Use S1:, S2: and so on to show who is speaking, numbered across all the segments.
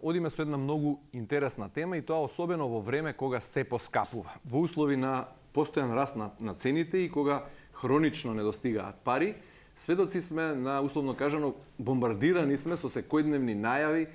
S1: Одиме со една многу интересна тема и тоа особено во време кога се поскапува. Во услови на постојан раст на цените и кога хронично недостигаат пари, сведоци сме на, условно кажано, бомбардирани сме со секојдневни најави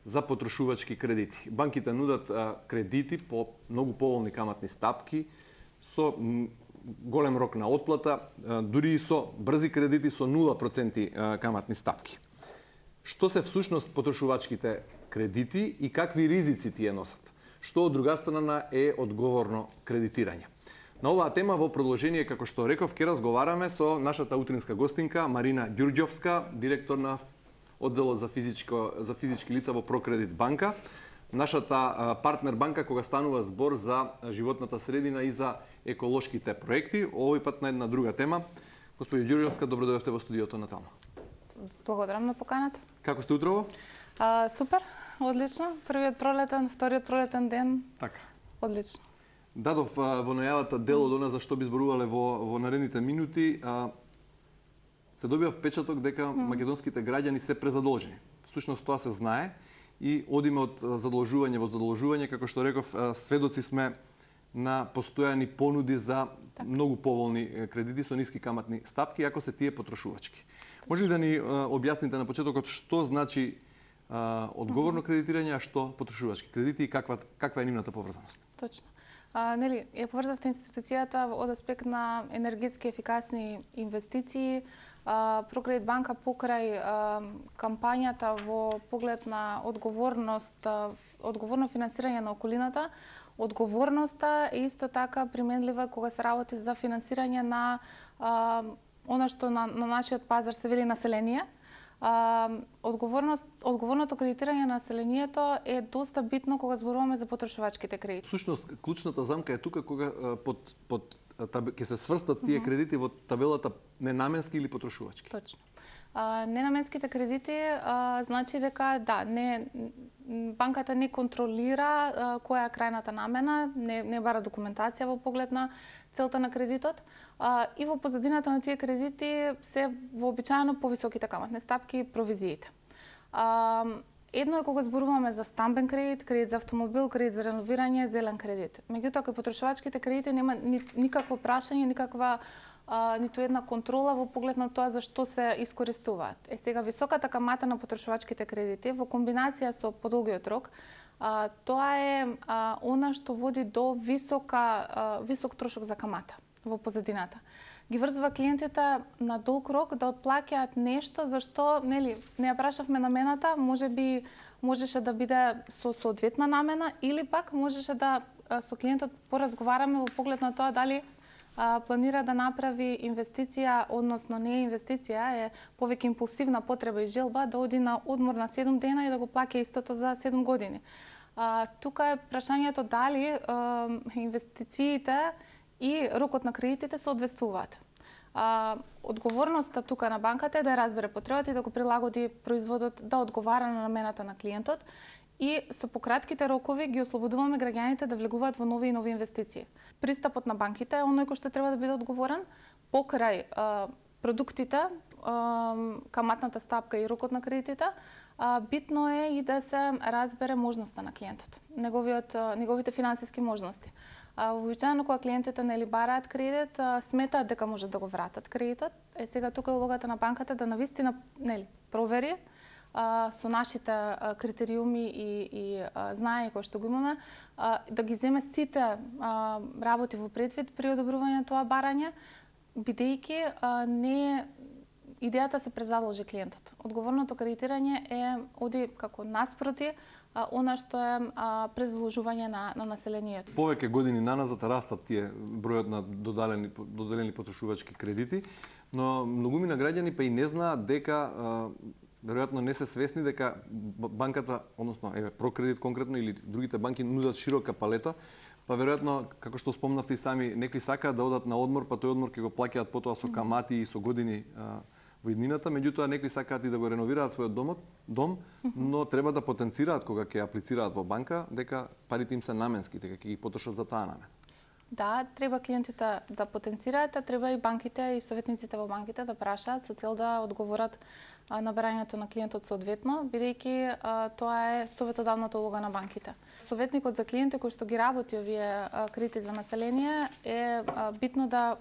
S1: за потрошувачки кредити. Банките нудат кредити по многу поволни каматни стапки, со голем рок на отплата, дури и со брзи кредити со 0% каматни стапки. Што се всушност потрошувачките кредити и какви ризици тие носат? Што од друга страна е одговорно кредитирање? На оваа тема во продолжение, како што реков, ќе разговараме со нашата утринска гостинка Марина Ѓурѓовска, директор на одделот за физички лица во Прокредит банка, нашата партнер банка кога станува збор за животната средина и за еколошките проекти. Овој пат на една друга тема. Господи Ѓурѓовска, добро дојдовте во студиото на Талма.
S2: Благодарам на поканата.
S1: Како сте утрово?
S2: Супер, одлично. Првиот пролетен, вториот пролетен ден.
S1: Така.
S2: Одлично.
S1: Дадов во најавата дел од она за што би зборувале во наредните минути. Се добива впечаток дека македонските граѓани се презадолжени. Всушност тоа се знае и одиме од задолжување во задолжување, како што реков, сведоци сме на постојани понуди за многу поволни кредити со ниски каматни стапки, ако се тие потрошувачки. Може ли да ни објасните на почетокот што значи одговорно кредитирање, а што потрошувачки кредити и каква е нивната поврзаност?
S2: Точно. Нели, ја поврзавте институцијата од аспект на енергетски ефикасни инвестиции. Прокредит банка покрај кампањата во поглед на одговорност, одговорно финансирање на околината, одговорноста е исто така применлива кога се работи за финансирање на она што на нашиот пазар се вели население. Одговорното кредитирање на населението е доста битно кога зборуваме за потрошувачките кредити.
S1: Всушност, клучната замка е тука кога ќе се сврстат тие кредити во табелата ненаменски или потрошувачки.
S2: Точно. Ненаменските кредити значи дека банката не контролира која е крајната намена, не бара документација во поглед на целта на кредитот и во позадината на тие кредити се вообичаено повисоките каматни стапки и провизиите. Едно е кога зборуваме за стамбен кредит, кредит за автомобил, кредит за реновирање, зелен кредит. Меѓутоа, кај потрошувачките кредити нема никакво прашање, ниту една контрола во поглед на тоа за што се искористуваат. Сега високата камата на потрошувачките кредити во комбинација со подолгиот рок, тоа е она што води до висок трошок за камата во позадината. Ги врзува клиентите на долг рок да отплаќаат нешто за што не ја прашавме намената, можеше да биде со соодветна намена или пак можеше да со клиентот поразговараме во поглед на тоа дали планира да направи инвестиција, односно не инвестиција, е повеќе импулсивна потреба и желба да оди на одмор на 7 дена и да го плаќа истото за 7 години. Тука е прашањето дали инвестициите и рокот на кредитите се одвестуваат. Одговорноста тука на банката е да ја разбере потребата и да го прилагоди производот да одговара на намената на клиентот и со пократките рокови ги ослободуваме граѓаните да влегуваат во нови и нови инвестиции. Пристапот на банките е оној кој што треба да биде одговорен покрај продуктите, каматната стапка и рокот на кредитите. Битно е и да се разбере можноста на клиентот, неговите финансиски можности. Вообичаено кога клиентите бараат кредит, сметаат дека можат да го вратат кредитот. Сега тука е улогата на банката да навистина провери со нашите критериуми и знаење кои што го имаме, да ги земе сите работи во предвид при одобрување тоа барање, бидејќи не идејата се презаложи клиентот. Одговорното кредитирање оди како наспроти она што е презаложување на населението.
S1: Повеќе години наназад растат тие бројот на доделени потрошувачки кредити, но многумина граѓани па и не знаат дека веројатно не се свесни дека банката, односно Прокредит конкретно или другите банки нудат широка палета, па веројатно, како што спомнавте и сами, некои сакаат да одат на одмор, па тој одмор ќе го плаќаат потоа со камати и со години во иднината, меѓутоа некои сакаат и да го реновираат својот дом, но треба да потенцираат кога ќе аплицираат во банка дека парите им се наменски, дека ќе ги потрошат за таа намена.
S2: Да, треба клиентите да потенцираат, а треба и банките и советниците во банките да прашаат со цел да одговорат на барањето на клиентот соодветно, бидејќи тоа е советодавната улога на банките. Советникот за клиенти кој што ги работи овие кредити за население е битно да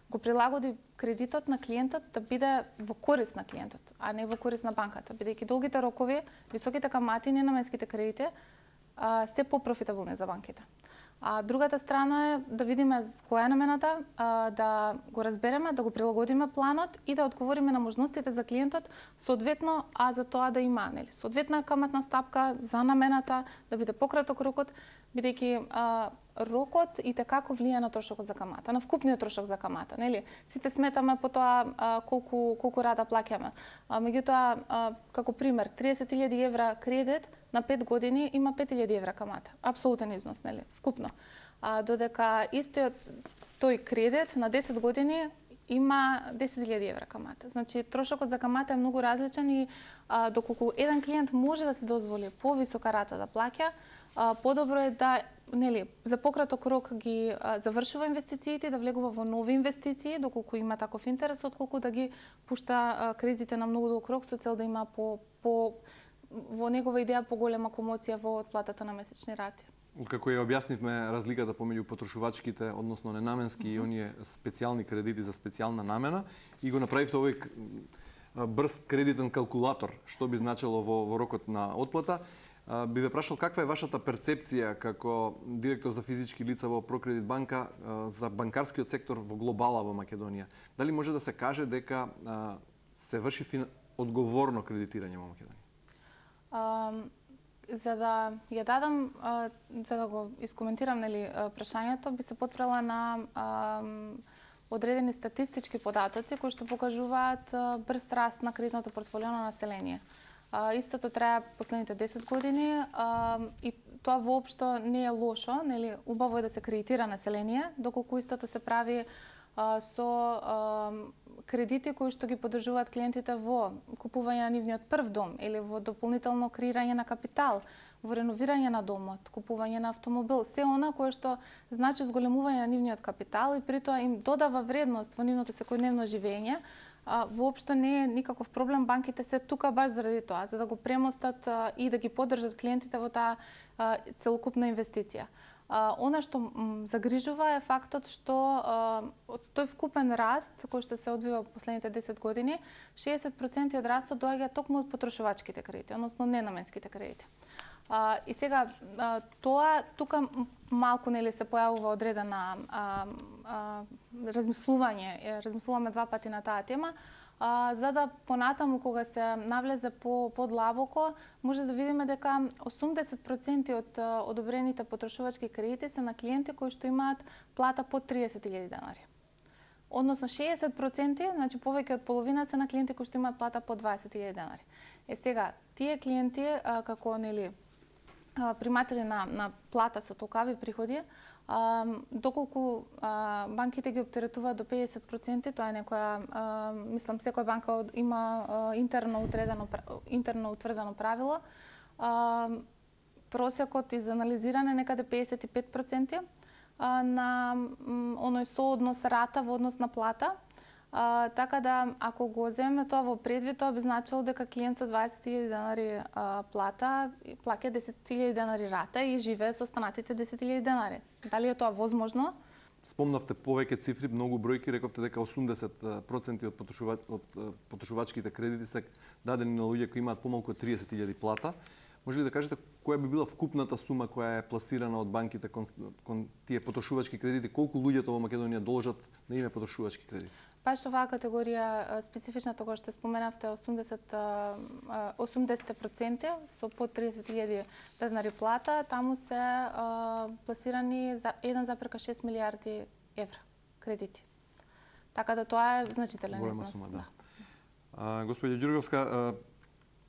S2: го прилагоди кредитот на клиентот да биде во корист на клиентот, а не во корист на банката, бидејќи долгите рокови, високите камати и ненаменските кредити се попрофитабилни за банките. А другата страна е да видиме која е намената, да го разбереме, да го прилагодиме планот и да одговориме на можностите за клиентот соодветно, а за тоа да има соодветна каматна стапка за намената, да биде пократок рокот, бидејќи рокот и како влијае на трошокот за камата, на вкупниот трошок за камата, нели? Сите сметаме по тоа колку рата плаќаме. Меѓутоа, како пример, 30.000 евра кредит на 5 години има 5.000 евра камата. Апсолутен износ, нели? Вкупно. Додека истиот тој кредит на 10 години има 10.000 евра камата. Значи, трошокот за камата е многу различен и доколку еден клиент може да се дозволи повисока рата да плаќа, подобро е да за пократок рок ги завршува инвестициите, да влегува во нови инвестиции, доколку има таков интерес, отколку да ги пушта кредитите на многу долг рок со цел да има во негова идеја поголема комоција во отплатата на месечни рати.
S1: Како ја објаснивме разликата помеѓу потрошувачките, односно ненаменски и оние специјални кредити за специјална намена, и го направивте овој брз кредитен калкулатор, што би значило во рокот на отплата. Би ве прашал каква е вашата перцепција како директор за физички лица во Прокредит банка за банкарскиот сектор во глобала во Македонија? Дали може да се каже дека се врши одговорно кредитирање во Македонија?
S2: За да ја дадам, за да го искоментирам прашањето, би се потпрела на одредени статистички податоци кои што покажуваат брз раст на кредитното портфолио на население. Истото трае последните 10 години и тоа воопшто не е лошо, нели, убаво е да се кредитира население, доколку истото се прави со кредити кои што ги поддржуваат клиентите во купување на нивниот прв дом или во дополнително креирање на капитал, во реновирање на домот, купување на автомобил, се она кое што значи зголемување на нивниот капитал и при тоа им додава вредност во нивното секојдневно живење. Воопшто не е никаков проблем, банките се тука баш заради тоа, за да го премостат и да ги поддржат клиентите во таа целокупна инвестиција. Она што загрижува е фактот што тој вкупен раст кој што се одвива во последните 10 години, 60% од растот доаѓа токму од потрошувачките кредити, односно ненаменските кредити. И сега тоа тука малку се појавува одредена размислуваме два пати на таа тема, за да понатаму кога се навлезе подлабоко, може да видиме дека 80% од одобрените потрошувачки кредити се на клиенти кои што имаат плата под 30.000 денари. Односно 60%, значи повеќе од половина се на клиенти кои што имаат плата под 20.000 денари. Сега, тие клиенти како приматели на плата со толкави приходи, доколку банките ги оптеретуваат до 50%, тоа е некоја, мислам, секоја банка има интерно утврдено правило, просекот изанализиран е некаде 55% на оној сооднос рата во однос на плата. Така да, ако го земеме тоа во предвид, тоа би значило дека клиент со 20.000 денари плата плаќа 10.000 денари рата и живее со останатите 10.000 денари. Дали е тоа возможно?
S1: Спомнавте повеќе цифри, многу бројки, рековте дека 80% од потрошувачките кредити се дадени на луѓе кои имаат помалку од 30.000 плата. Може ли да кажете која би била вкупната сума која е пласирана од банките кон тие потрошувачки кредити? Колку луѓето во Македонија должат на име потрошувачки кредити?
S2: Баш оваа категорија специфична тоа што споменавте, 80% со под 30.000 денари плата, таму се пласирани за 1,6 милиарди евра кредити. Така да тоа е значителен износ.
S1: Да. Господја Ѓурговска,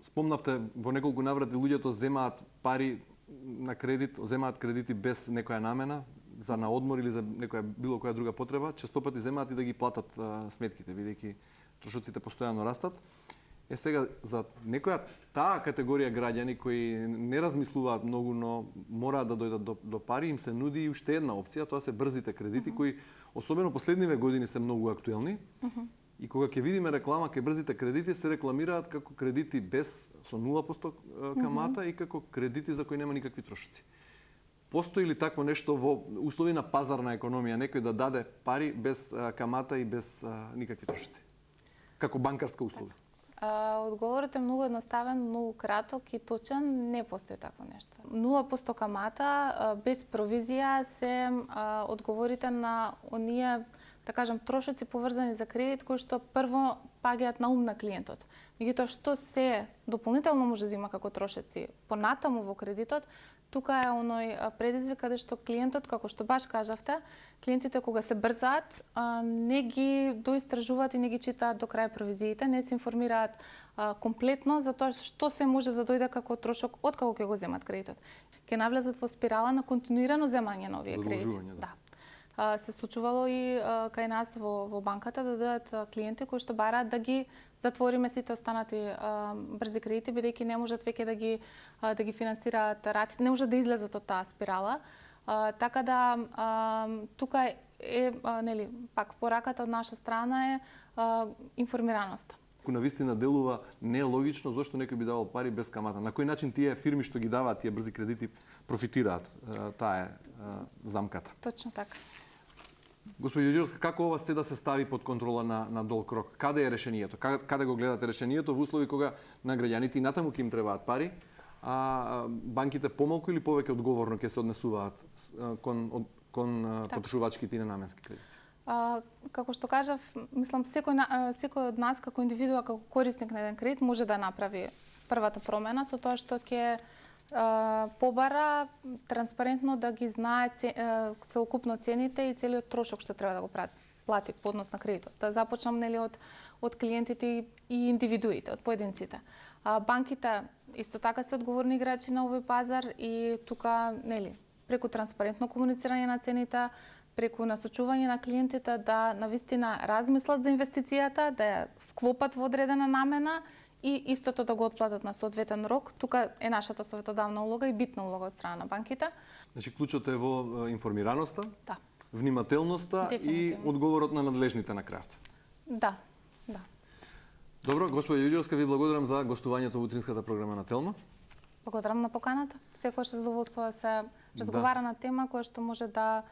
S1: спомнавте во неколку наврати луѓето земаат пари на кредит, земаат кредити без некоја намена, за на одмор или за некоја било која друга потреба, често пати земаат и да ги платат сметките, бидејќи трошоците постојано растат. Сега, за некоја таа категорија граѓани кои не размислуваат многу, но мораат да дојдат до пари, им се нуди и уште една опција, тоа се брзите кредити, кои особено последниве години се многу актуелни. И кога ќе видиме реклама кај брзите кредити, се рекламираат како кредити со 0% камата и како кредити за кои нема никакви трошоци. Постои ли такво нешто во услови на пазарна економија, некој да даде пари без камата и без никакви трошоци? Како банкарска услуга?
S2: Одговорот е многу едноставен, многу краток и точен, не постои такво нешто. 0% камата без провизија се одговорите на оние, да кажам, трошоци поврзани за кредит кои што прво паѓаат на ум на клиентот. Меѓутоа што се дополнително може да има како трошоци понатаму во кредитот, тука е оној предизвик каде што клиентот, како што баш кажавте, клиентите кога се брзаат, не ги доистражуваат и не ги читаат до крај провизиите, не се информираат комплетно за тоа што се може да дојде како трошок од како ќе го земат кредитот. Ќе навлезат во спирала на континуирано земање на овие кредити.
S1: Да.
S2: Се случувало и кај нас во банката да дојдат клиенти кои што бараат да ги затвориме сите останати брзи кредити, бидејќи не можат веќе да ги финансираат рати, не можат да излезат од таа спирала. Така да тука е нели пак пораката од наша страна е информираноста.
S1: На вистина делува нелогично зошто некој би давал пари без камата. На кој начин тие фирми што ги даваат тие брзи кредити профитираат? Таа е замката.
S2: Точно така.
S1: Господи Ѓурѓовска, како ова се да се стави под контрола на долг рок? Каде е решението? Каде го гледате решението во услови кога на граѓаните и натаму ќе им требаат пари, а банките помалку или повеќе одговорно ќе се однесуваат кон потрошувачките и ненаменски кредити?
S2: Како што кажав, мислам секој од нас како индивидуа, како корисник на еден кредит може да направи првата промена со тоа што ќе побара транспарентно да ги знае целокупно цените и целиот трошок што треба да го плати по однос на кредитот. Да започнам нели од клиентите и индивидуите, од поединците. Банките исто така се одговорни играчи на овој пазар и тука нели преку транспарентно комуницирање на цените, преку насочување на клиентите да навистина размислат за инвестицијата, да ја вклопат во одредена намена и истото да го отплатат на соодветен рок. Тука е нашата советодавна улога и битна улога од страна на банките.
S1: Значи клучот е во информираноста,
S2: да,
S1: внимателноста и одговорот на надлежните на крајот.
S2: Да.
S1: Добро, господи Ѓурѓовска, ви благодарам за гостувањето во утринската програма на Телма.
S2: Благодарам на поканата. Секогаш се задоволство да се разговара на тема која што може да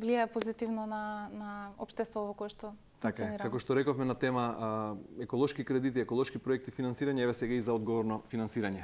S2: влијае позитивно на општество во кое што
S1: така е. Како што рековме на тема еколошки кредити, еколошки проекти, финансирање, еве сега и за одговорно финансирање.